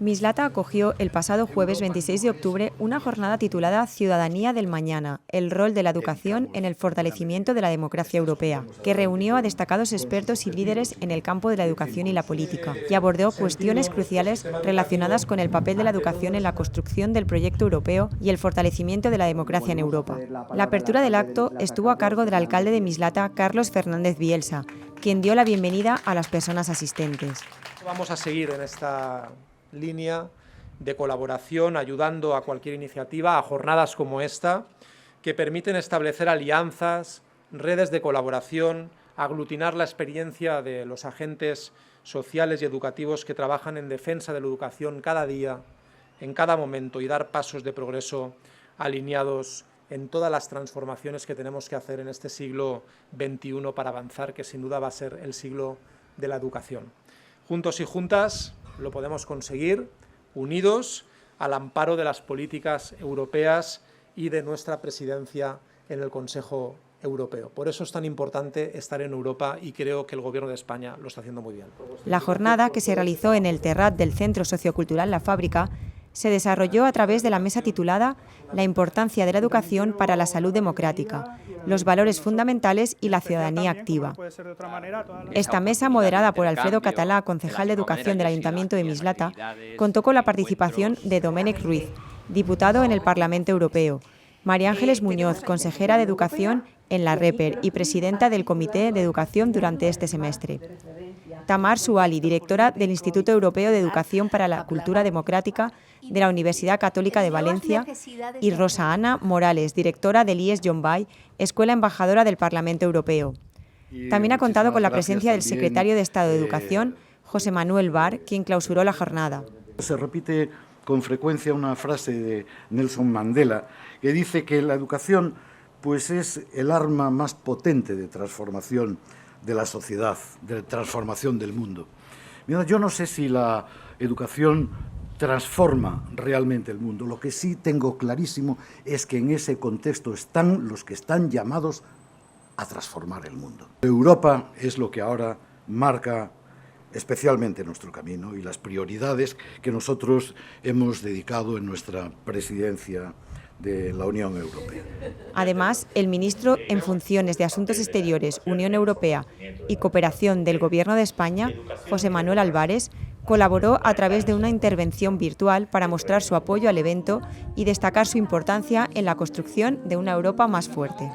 Mislata acogió el pasado jueves 26 de octubre una jornada titulada Ciudadanía del Mañana, el rol de la educación en el fortalecimiento de la democracia europea, que reunió a destacados expertos y líderes en el campo de la educación y la política, y abordó cuestiones cruciales relacionadas con el papel de la educación en la construcción del proyecto europeo y el fortalecimiento de la democracia en Europa. La apertura del acto estuvo a cargo del alcalde de Mislata, Carlos Fernández Bielsa, quien dio la bienvenida a las personas asistentes. Vamos a seguir en esta línea de colaboración, ayudando a cualquier iniciativa, a jornadas como esta, que permiten establecer alianzas, redes de colaboración, aglutinar la experiencia de los agentes sociales y educativos que trabajan en defensa de la educación cada día, en cada momento, y dar pasos de progreso alineados en todas las transformaciones que tenemos que hacer en este siglo XXI para avanzar, que sin duda va a ser el siglo de la educación. Juntos y juntas lo podemos conseguir, unidos al amparo de las políticas europeas y de nuestra presidencia en el Consejo Europeo. Por eso es tan importante estar en Europa y creo que el Gobierno de España lo está haciendo muy bien. La jornada, que se realizó en el terrat del Centro Sociocultural La Fábrica, se desarrolló a través de la mesa titulada La importancia de la educación para la salud democrática, los valores fundamentales y la ciudadanía activa. Esta mesa, moderada por Alfredo Catalá, concejal de Educación del Ayuntamiento de Mislata, contó con la participación de Domènec Ruiz, diputado en el Parlamento Europeo, María Ángeles Muñoz, consejera de Educación en la REPER y presidenta del Comité de Educación durante este semestre, Tamar Suali, directora del Instituto Europeo de Educación para la Cultura Democrática de la Universidad Católica de Valencia, y Rosa Ana Morales, directora del IES John Bay, Escuela Embajadora del Parlamento Europeo. También ha contado con la presencia del secretario de Estado de Educación, José Manuel Bar, quien clausuró la jornada. Se repite con frecuencia una frase de Nelson Mandela que dice que la educación pues es el arma más potente de transformación de la sociedad, de transformación del mundo. Mira, yo no sé si la educación transforma realmente el mundo. Lo que sí tengo clarísimo es que en ese contexto están los que están llamados a transformar el mundo. Europa es lo que ahora marca especialmente nuestro camino y las prioridades que nosotros hemos dedicado en nuestra presidencia de la Unión Europea. Además, el ministro en funciones de Asuntos Exteriores, Unión Europea y Cooperación del Gobierno de España, José Manuel Álvarez, colaboró a través de una intervención virtual para mostrar su apoyo al evento y destacar su importancia en la construcción de una Europa más fuerte.